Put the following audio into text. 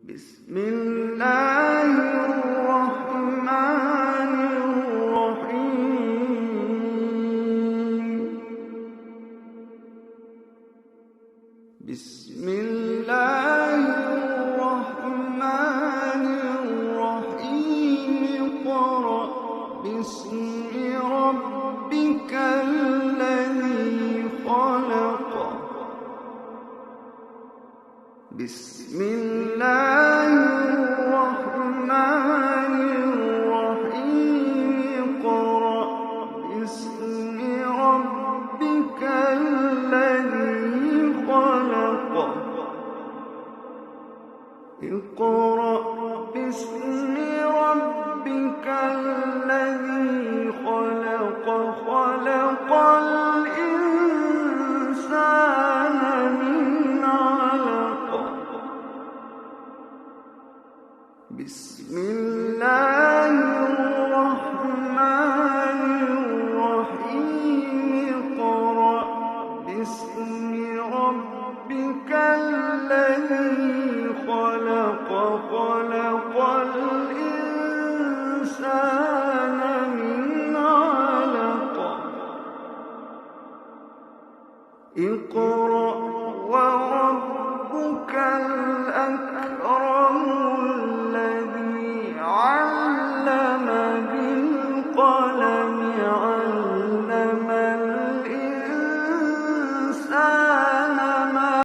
بسم الله الرحمن الرحيم. بسم الله الرحمن الرحيم. اقرأ باسم ربك الذي خلق. بسم الله الرحمن الرحيم. اقرأ باسم ربك الذي خلق. اقرأ باسم ربك الذي خلق. خلق الإنسان من علق. بسم الله الرحمن الرحيم. اقرأ باسم ربك الذي خلق. خلق الإنسان من علق. اقرأ